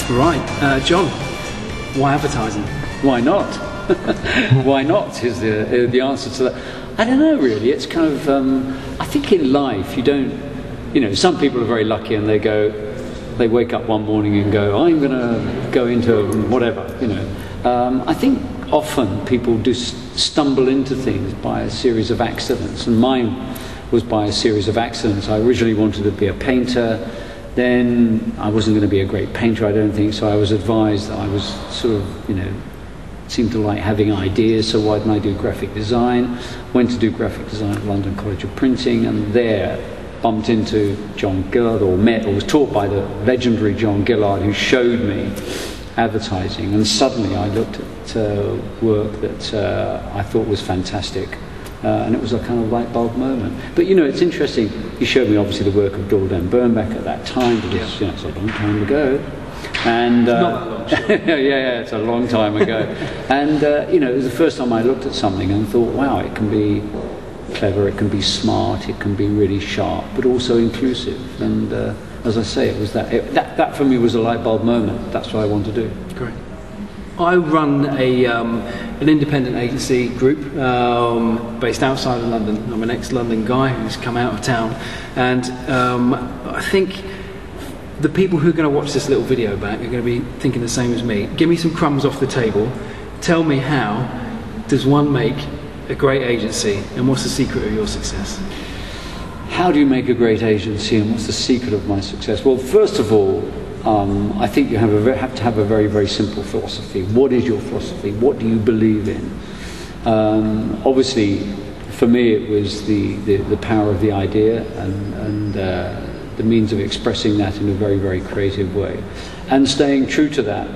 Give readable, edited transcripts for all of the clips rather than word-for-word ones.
Right, John, why advertising? Why not? Why not is the answer to that. I don't know really. It's kind of, I think in life you don't, some people are very lucky and they wake up one morning and go, I'm going to go into whatever, I think often people do stumble into things by a series of accidents, and mine was by a series of accidents. I originally wanted to be a painter, then I wasn't going to be a great painter, I don't think, so I was advised that I was sort of, seemed to like having ideas, so why didn't I do graphic design? Went to do graphic design at London College of Printing, and there bumped into John Gillard, or was taught by the legendary John Gillard, who showed me advertising, and suddenly I looked at work that I thought was fantastic, and it was a kind of light bulb moment. But it's interesting, he showed me obviously the work of Dahl Den Bernbach at that time, because it's a long time ago, and not that long, sure. yeah, it's a long time ago, and it was the first time I looked at something and thought, wow, it can be clever, it can be smart, it can be really sharp, but also inclusive. And as I say, it was that for me was a light bulb moment. That's what I want to do. Great. I run an independent agency group based outside of London. I'm an ex-London guy who's come out of town, and I think the people who are going to watch this little video back are going to be thinking the same as me. Give me some crumbs off the table. Tell me, how does one make a great agency, and what's the secret of your success? How do you make a great agency, and what's the secret of my success? Well, first of all, I think you have to have a very, very simple philosophy. What is your philosophy? What do you believe in? Obviously, for me, it was the power of the idea and the means of expressing that in a very, very creative way, and staying true to that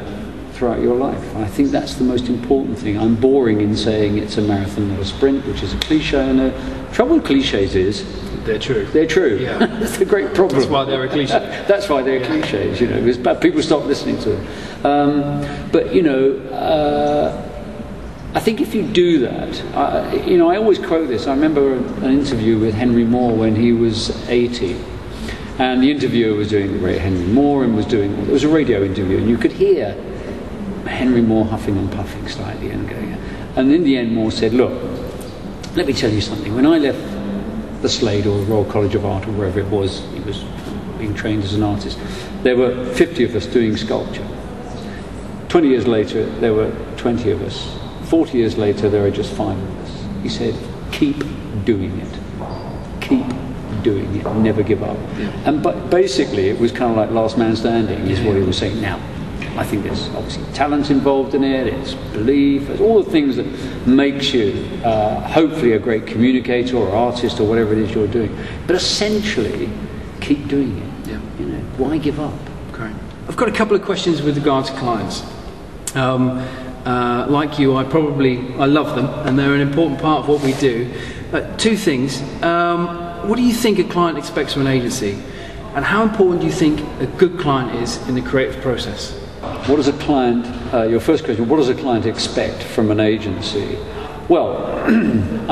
throughout your life. I think that's the most important thing. I'm boring in saying it's a marathon, not a sprint, which is a cliche. And the trouble with cliches is they're true. They're true. Yeah. That's the great problem. That's why they're a cliche. That's why they're cliches, because people stop listening to them. But I think if you do that, I always quote this. I remember an interview with Henry Moore when he was 80. And the interviewer was doing the great Henry Moore, and it was a radio interview, and you could hear Henry Moore huffing and puffing slightly and going. And in the end, Moore said, look, let me tell you something. When I left the Slade or the Royal College of Art or wherever it was, he was being trained as an artist, there were 50 of us doing sculpture. 20 years later, there were 20 of us. 40 years later, there are just 5 of us. He said, keep doing it. Keep doing it. Never give up. Yeah. And but basically, it was kind of like last man standing is what he was saying. Now, I think there's obviously talent involved in it, it's belief, it's all the things that makes you hopefully a great communicator or artist or whatever it is you're doing. But essentially, keep doing it. Yeah. Why give up? Great. I've got a couple of questions with regard to clients. Like you, I love them, and they're an important part of what we do. 2 things. What do you think a client expects from an agency? And how important do you think a good client is in the creative process? What does a client, your first question, what does a client expect from an agency? Well,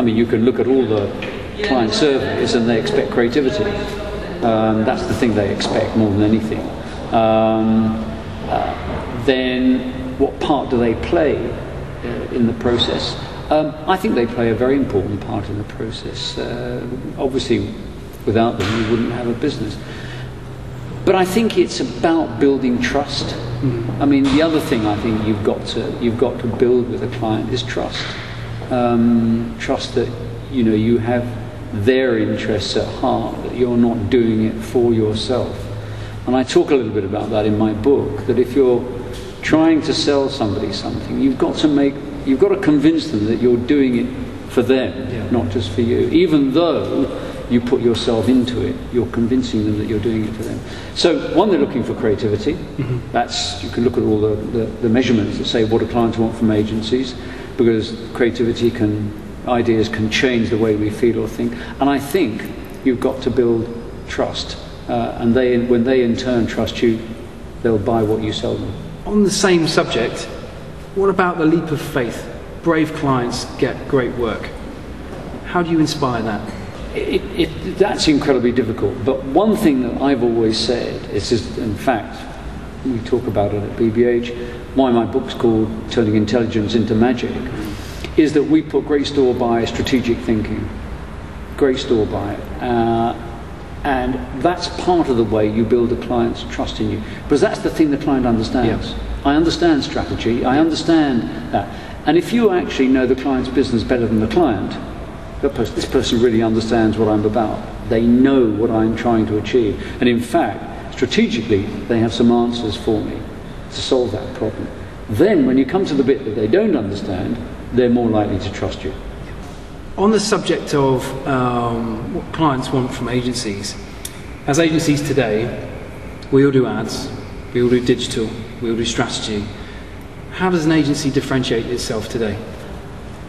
you can look at all the client surveys and they expect creativity. That's the thing they expect more than anything. Then what part do they play in the process? I think they play a very important part in the process. Obviously, without them, you wouldn't have a business. But I think it's about building trust. The other thing I think you've got to build with a client is trust. Trust that you have their interests at heart, that you're not doing it for yourself. And I talk a little bit about that in my book. That if you're trying to sell somebody something, you've got to convince them that you're doing it for them, not just for you. Even though you put yourself into it, you're convincing them that you're doing it for them. So, one, they're looking for creativity. You can look at all the measurements that say what do clients want from agencies, because creativity ideas can change the way we feel or think. And I think you've got to build trust. And when they in turn trust you, they'll buy what you sell them. On the same subject, what about the leap of faith? Brave clients get great work. How do you inspire that? That's incredibly difficult. But one thing that I've always said is in fact, we talk about it at BBH, why my book's called Turning Intelligence into Magic, is that we put great store by strategic thinking. Great store by it. And that's part of the way you build the client's trust in you. Because that's the thing the client understands. Yeah. I understand strategy, I understand that. And if you actually know the client's business better than the client, this person really understands what I'm about. They know what I'm trying to achieve. And in fact, strategically, they have some answers for me to solve that problem. Then, when you come to the bit that they don't understand, they're more likely to trust you. On the subject of what clients want from agencies, as agencies today, we all do ads, we all do digital, we all do strategy. How does an agency differentiate itself today?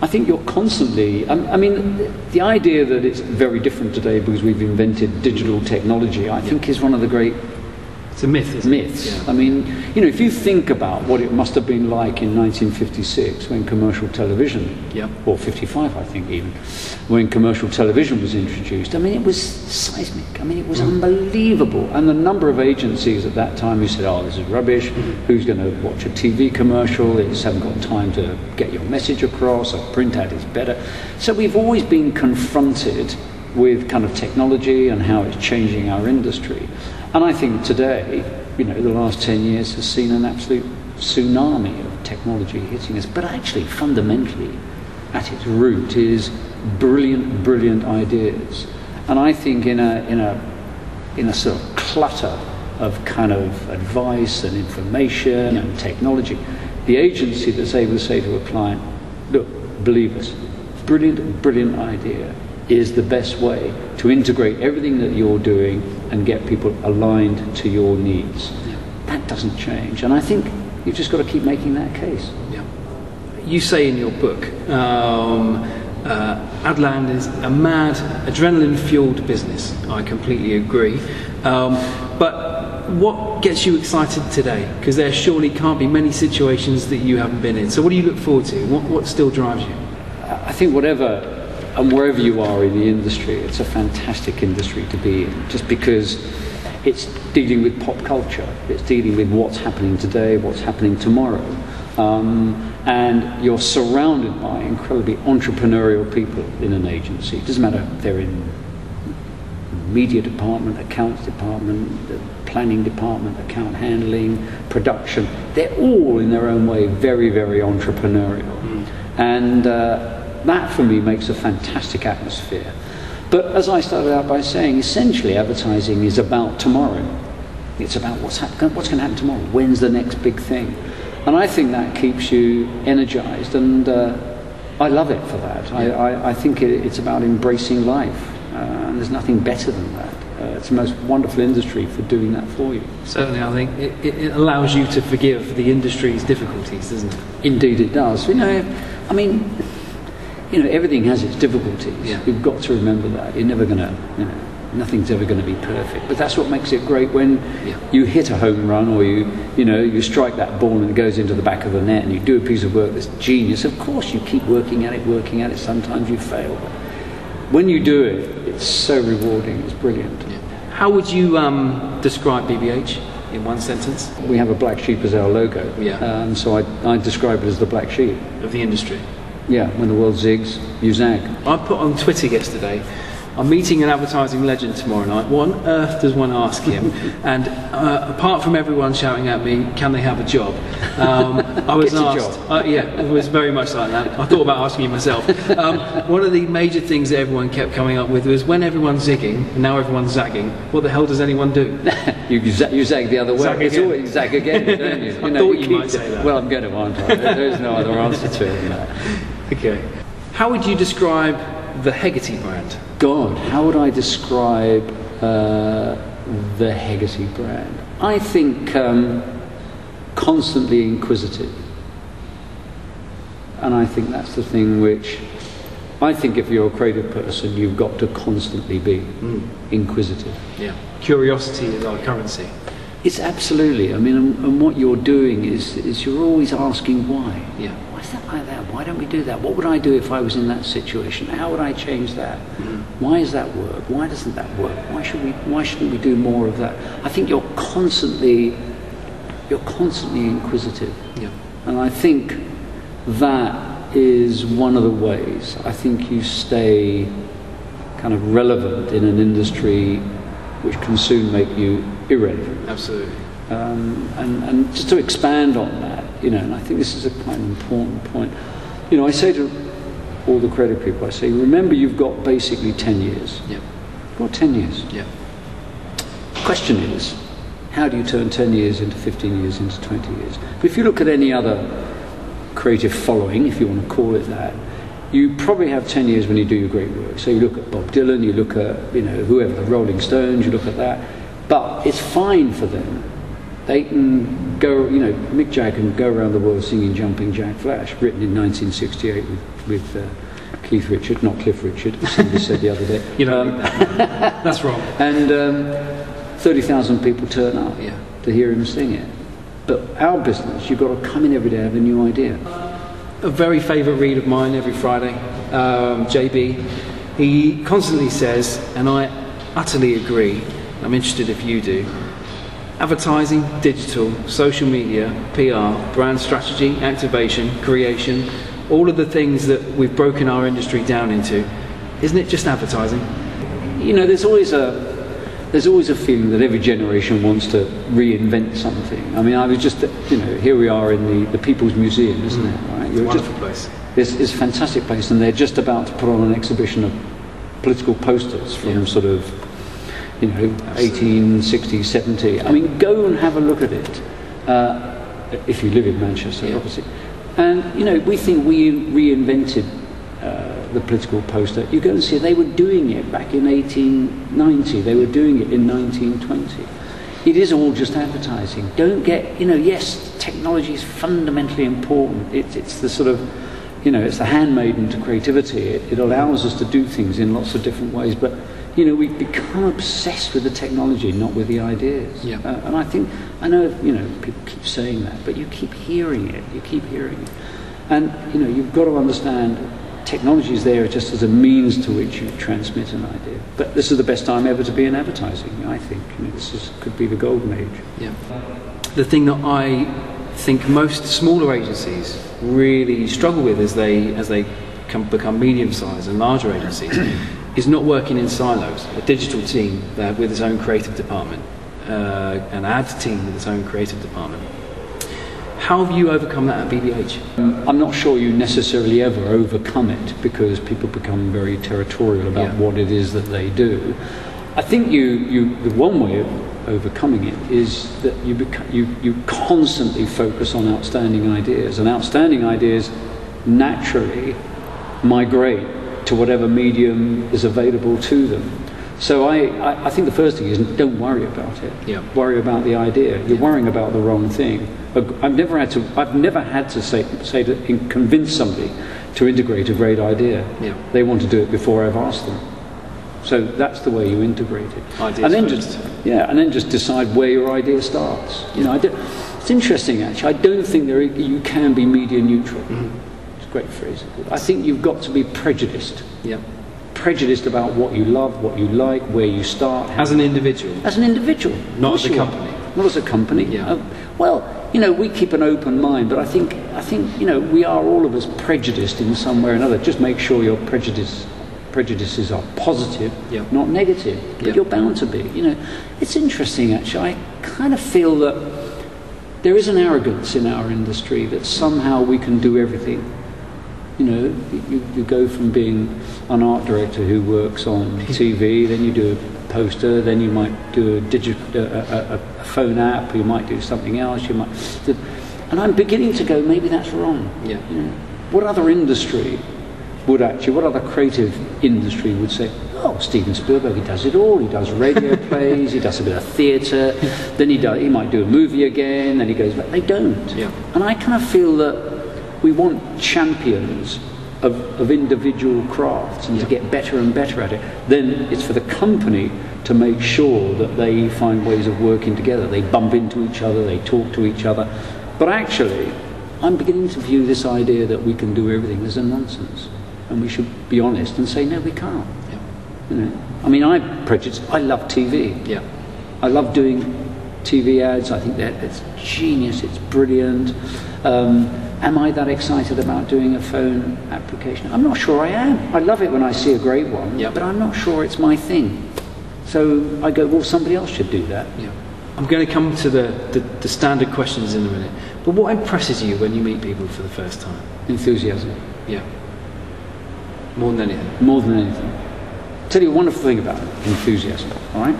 I think you're constantly, I mean, the idea that it's very different today because we've invented digital technology, I think is one of the great It's a myth, isn't myths. it? Yeah. I mean, you know, if you think about what it must have been like in 1956 when commercial television, Yep. or 55 I think even, when commercial television was introduced, I mean, it was seismic. I mean, it was unbelievable. And the number of agencies at that time who said, oh, this is rubbish, who's going to watch a TV commercial, they just haven't got time to get your message across, a print ad is better. So we've always been confronted with kind of technology and how it's changing our industry. And I think today, you know, the last 10 years has seen an absolute tsunami of technology hitting us. But actually, fundamentally, at its root is brilliant, brilliant ideas. And I think in a sort of clutter of kind of advice and information and technology, the agency that's able to say to a client, look, believe us, brilliant, brilliant idea is the best way to integrate everything that you're doing and get people aligned to your needs. That doesn't change. And I think you've just got to keep making that case. Yeah. You say in your book, Adland is a mad, adrenaline-fueled business. I completely agree. But what gets you excited today? Because there surely can't be many situations that you haven't been in. So what do you look forward to? What still drives you? I think whatever and wherever you are in the industry, it's a fantastic industry to be in, just because it's dealing with pop culture, it's dealing with what's happening today, what's happening tomorrow, and you're surrounded by incredibly entrepreneurial people in an agency. It doesn't matter if they're in media department, accounts department, the planning department, account handling, production. They're all in their own way very, very entrepreneurial. And that for me makes a fantastic atmosphere. But as I started out by saying, essentially advertising is about tomorrow. It's about what's going to happen tomorrow. When's the next big thing? And I think that keeps you energized, and I love it for that. I think it's about embracing life, and there's nothing better than that. It's the most wonderful industry for doing that for you. Certainly, I think it allows you to forgive the industry's difficulties, doesn't it? Indeed it does. You know, I mean, you know, everything has its difficulties. Yeah. You've got to remember that. You're never going to, you know, nothing's ever going to be perfect. But that's what makes it great when you hit a home run, or you strike that ball and it goes into the back of the net, and you do a piece of work that's genius. Of course you keep working at it. Sometimes you fail. But when you do it, it's so rewarding. It's brilliant. Yeah. How would you describe BBH in one sentence? We have a black sheep as our logo. Yeah. So I describe it as the black sheep. Of the industry. Yeah, when the world zigs, you zag. I put on Twitter yesterday, I'm meeting an advertising legend tomorrow night. What on earth does one ask him? And apart from everyone shouting at me, can they have a job? I was asked. Yeah, it was very much like that. I thought about asking you myself. One of the major things that everyone kept coming up with was, when everyone's zigging and now everyone's zagging, what the hell does anyone do? you zag the other way. Zag it's again. always zag again, don't you? I thought you might say that. Well, I'm going to, aren't I? There's no other answer to it than that. Okay. How would you describe the Hegarty brand? God, how would I describe the Hegarty brand? I think constantly inquisitive. And I think that's the thing which, I think if you're a creative person, you've got to constantly be inquisitive. Yeah. Curiosity is our currency. It's absolutely. I mean, and what you're doing is you're always asking why. Yeah. Why is that like that? Why don't we do that? What would I do if I was in that situation? How would I change that? Why does that work? Why doesn't that work? Why shouldn't we do more of that? I think you're constantly you're constantly inquisitive. Yeah. And I think that is one of the ways I think you stay kind of relevant in an industry which can soon make you irrelevant. Absolutely. And just to expand on that, you know, and I think this is a quite an important point. You know, I say to all the creative people, I say, remember you've got basically 10 years. Yeah. You've got 10 years. Yeah. The question is, how do you turn 10 years into 15 years into 20 years? But if you look at any other creative following, if you want to call it that, you probably have 10 years when you do your great work. So you look at Bob Dylan, you look at, you know, whoever, the Rolling Stones, you look at that. But it's fine for them. They can go, you know, Mick Jagger can go around the world singing Jumping Jack Flash, written in 1968 with Keith Richard, not Cliff Richard, as somebody said the other day. You know, that's wrong. And 30,000 people turn up to hear him sing it. But our business, you've got to come in every day and have a new idea. A very favourite read of mine every Friday, JB, he constantly says, and I utterly agree, I'm interested if you do, advertising, digital, social media, PR, brand strategy, activation, creation, all of the things that we've broken our industry down into, isn't it just advertising? You know, there's always a feeling that every generation wants to reinvent something. I mean, I was just, you know, here we are in the People's Museum, isn't it? Right? It's a wonderful place. It's a fantastic place, and they're just about to put on an exhibition of political posters from sort of, you know, 1860, 70. I mean, go and have a look at it, if you live in Manchester, obviously. And, you know, we think we reinvented the political poster. You go and see they were doing it back in 1890. They were doing it in 1920. It is all just advertising. Don't get, you know, yes, technology is fundamentally important. It's the sort of, you know, it's the handmaiden to creativity. It allows us to do things in lots of different ways. But, you know, we've become obsessed with the technology, not with the ideas. Yeah. And I think, I know, you know, people keep saying that, but you keep hearing it. You keep hearing it. And, you know, you've got to understand technology is there just as a means to which you transmit an idea. But this is the best time ever to be in advertising, I think. You know, could be the golden age. Yeah. The thing that I think most smaller agencies really struggle with as they become medium-sized and larger agencies is not working in silos. A digital team with its own creative department, an ad team with its own creative department. How have you overcome that at BBH? I'm not sure you necessarily ever overcome it because people become very territorial about what it is that they do. I think the one way of overcoming it is that you constantly focus on outstanding ideas, and outstanding ideas naturally migrate to whatever medium is available to them. So I think the first thing is don't worry about it. Yeah. Worry about the idea. You're worrying about the wrong thing. I've never had to say to convince somebody to integrate a great idea. Yeah. They want to do it before I've asked them. So that's the way you integrate it. Ideas and then just decide where your idea starts. You know, it's interesting actually. I don't think you can be media neutral. Mm-hmm. It's a great phrase. I think you've got to be prejudiced. Yeah. Prejudiced about what you love, what you like, where you start. As an individual. As an individual. Not as a company. Not as a company. Yeah. Well, you know, we keep an open mind, but I think you know, we are all of us prejudiced in some way or another. Just make sure your prejudices are positive, not negative. But you're bound to be. You know, it's interesting actually. I kind of feel that there is an arrogance in our industry that somehow we can do everything. You know, you go from being an art director who works on TV, then you do a poster, then you might do a phone app, you might do something else, and I'm beginning to go, maybe that's wrong. Yeah. You know, what other industry what other creative industry would say, oh, Steven Spielberg, he does it all. He does radio plays, he does a bit of theatre, then he might do a movie again, then he goes back. They don't. Yeah. And I kind of feel that we want champions of individual crafts and to get better and better at it. Then it's for the company to make sure that they find ways of working together. They bump into each other, they talk to each other. But actually, I'm beginning to view this idea that we can do everything as a nonsense. And we should be honest and say, no, we can't. Yeah. You know? I mean, I'm prejudiced. I love TV. Yeah. I love doing TV ads. I think that it's genius, it's brilliant. Am I that excited about doing a phone application? I'm not sure I am. I love it when I see a great one, but I'm not sure it's my thing. So I go, well, somebody else should do that. Yeah. I'm going to come to the standard questions in a minute. But what impresses you when you meet people for the first time? Enthusiasm. Yeah. More than anything. More than anything. I'll tell you a wonderful thing about enthusiasm, all right?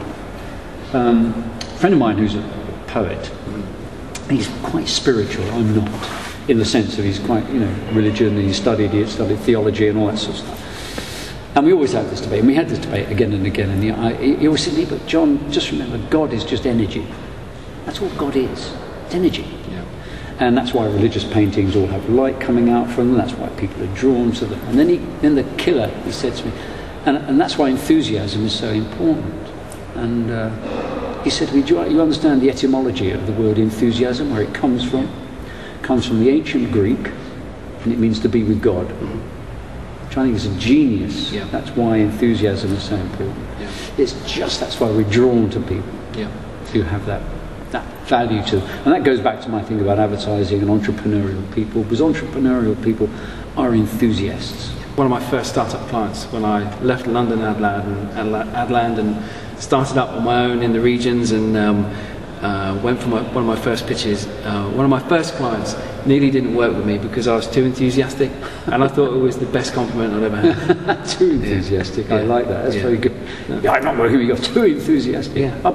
A friend of mine who's a poet, he's quite spiritual, I'm not, in the sense that he's quite, religion, and he studied theology and all that sort of stuff. And we always have this debate, and we had this debate again and again, and he always said to me, but John, just remember, God is just energy. That's all God is. It's energy. Yeah. And that's why religious paintings all have light coming out from them, that's why people are drawn to them. And then the killer, he said to me, and that's why enthusiasm is so important. And he said to me, do you understand the etymology of the word enthusiasm, where it comes from? It comes from the ancient Greek, and it means to be with God. Which I think is a genius. Yeah. That's why enthusiasm is so important. Yeah. It's just that's why we're drawn to people who have that value to them. And that goes back to my thing about advertising and entrepreneurial people, because entrepreneurial people are enthusiasts. One of my first startup clients, when I left London Adland and started up on my own in the regions, and went for one of my first pitches, one of my first clients nearly didn't work with me because I was too enthusiastic, and I thought it was the best compliment I'd ever had. Too enthusiastic, I like that. That's very good. Yeah, I'm not working with you. You're too enthusiastic. Yeah. I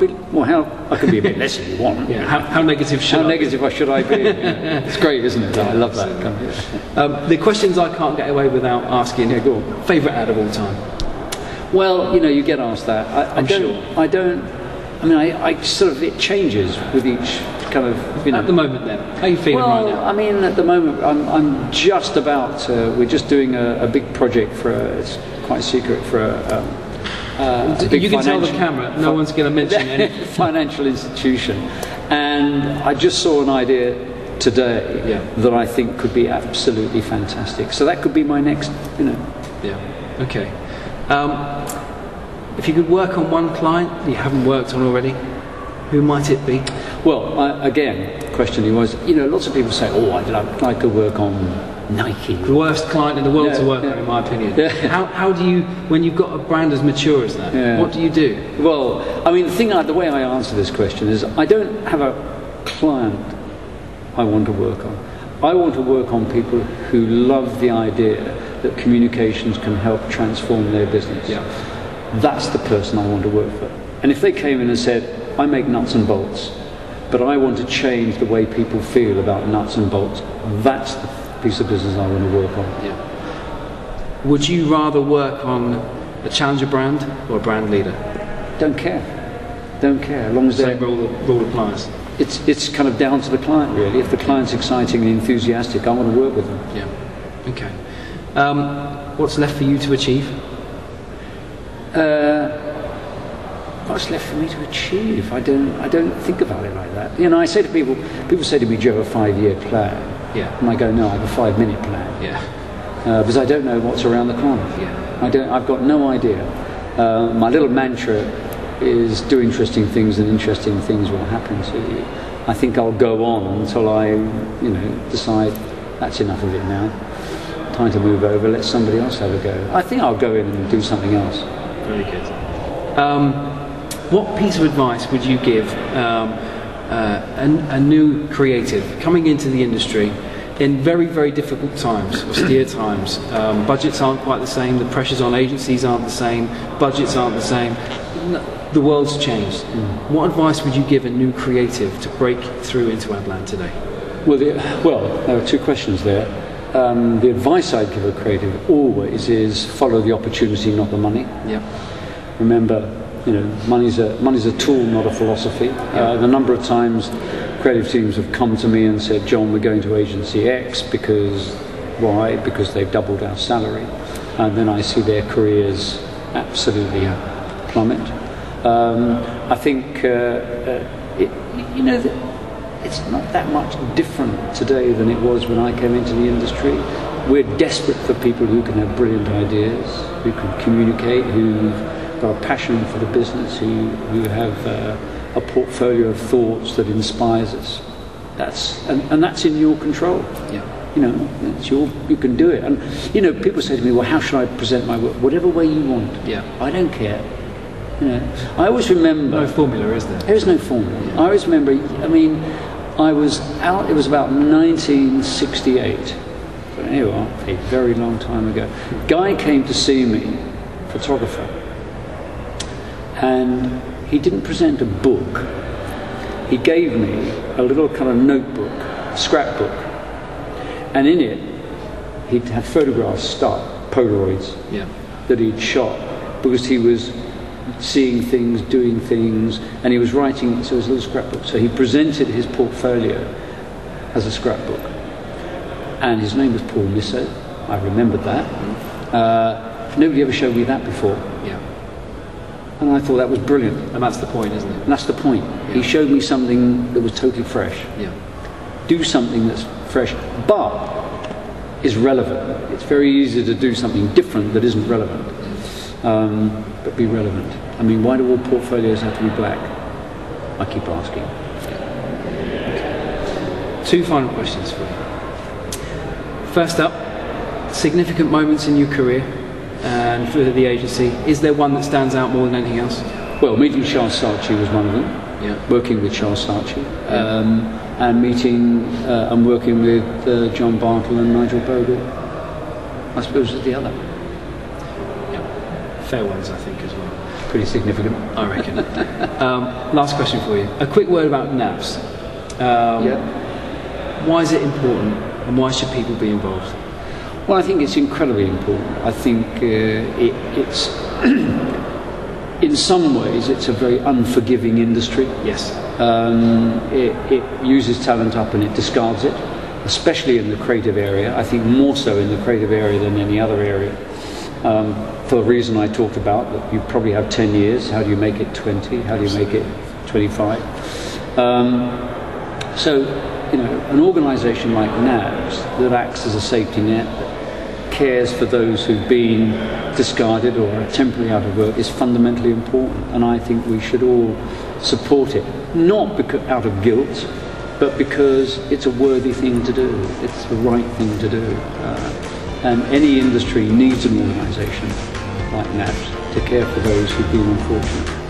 can be a bit less if you want. Yeah. How negative should I? How negative should I be? It's great, isn't it? I love that. The questions I can't get away without asking. Yeah, go on. Favourite ad of all time? Well, you get asked that. I sort of, it changes with each kind of, At the moment then, how are you feeling right now? I mean, at the moment, I'm just about, we're just doing a big project it's quite secret, for a big you can tell the camera, no one's going to mention anything. Financial institution. And I just saw an idea today that I think could be absolutely fantastic. So that could be my next, Yeah, okay. If you could work on one client you haven't worked on already, who might it be? Well, again, the question was, lots of people say, I'd like to work on Nike. The worst client in the world to work on, in my opinion. Yeah. How do you, when you've got a brand as mature as that, what do you do? Well, I mean, the way I answer this question is, I don't have a client I want to work on. I want to work on people who love the idea that communications can help transform their business. Yeah. That's the person I want to work for. And if they came in and said, I make nuts and bolts, but I want to change the way people feel about nuts and bolts, that's the piece of business I want to work on. Yeah. Would you rather work on a challenger brand or a brand leader? Don't care. As long as Same rule applies. It's kind of down to the client, really. If the client's exciting and enthusiastic, I want to work with them. Yeah. Okay. What's left for you to achieve? What's left for me to achieve? I don't think about it like that. I say to people say to me, do you have a 5-year plan? Yeah. And I go, no, I have a 5-minute plan. Yeah. Because I don't know what's around the corner. Yeah. I've got no idea. My little mantra is do interesting things, and interesting things will happen to you. I think I'll go on until I, decide that's enough of it now. Time to move over, let somebody else have a go. I think I'll go in and do something else. Very good. What piece of advice would you give a new creative coming into the industry in very, very difficult times, austere times? Budgets aren't quite the same, the pressures on agencies aren't the same, budgets aren't the same. The world's changed. What advice would you give a new creative to break through into Adland today? Well, there are two questions there. The advice I'd give a creative always is follow the opportunity, not the money. Yeah. Remember, money's a tool, not a philosophy. The number of times creative teams have come to me and said, John, we're going to agency X why? Because they've doubled our salary. And then I see their careers absolutely plummet. I think, it's not that much different today than it was when I came into the industry. We're desperate for people who can have brilliant ideas, who can communicate, who've got a passion for the business, who have a portfolio of thoughts that inspires us. And that's in your control. Yeah. You know, you can do it. And you know, people say to me, "Well, how should I present my work?" Whatever way you want. Yeah. I don't care. You know, I always remember. No formula, is there? There is no formula. Yeah. I always remember. I mean, I was out. It was about 1968. But anyway, a very long time ago. Guy came to see me, photographer, and he didn't present a book. He gave me a little kind of notebook, scrapbook, and in it he'd had photographs stuck, Polaroids, Yeah. that he'd shot because he was seeing things, doing things, and he was writing. So it was a little scrapbook. So he presented his portfolio as a scrapbook, and his name was Paul Misso. I remembered that. Nobody ever showed me that before. Yeah. And I thought that was brilliant. And that's the point, isn't it? And that's the point. Yeah. He showed me something that was totally fresh. Yeah. Do something that's fresh, but is relevant. It's very easy to do something different that isn't relevant, but be relevant. I mean, why do all portfolios have to be black? I keep asking. Okay. 2 final questions for you. First up, significant moments in your career and for the agency. Is there one that stands out more than anything else? Well, meeting Charles Saatchi was one of them. Yeah. Working with Charles Saatchi, and meeting and working with John Bartle and Nigel Bogle, I suppose, is the other. Yeah. Fair ones, I think, as well. Pretty significant. I reckon. Last question for you. A quick word about NAVs. Yeah. Why is it important, and why should people be involved? Well, I think it's incredibly important. I think it's in some ways it's a very unforgiving industry. Yes. It uses talent up and it discards it, especially in the creative area. I think more so in the creative area than any other area. For the reason I talked about, that you probably have 10 years. How do you make it 20? How do you make it 25? So, you know, an organisation like NAVS that acts as a safety net, that cares for those who've been discarded or are temporarily out of work, is fundamentally important, and I think we should all support it, not because, out of guilt, but because it's a worthy thing to do. It's the right thing to do, and any industry needs an organisation like NAVS to care for those who've been unfortunate.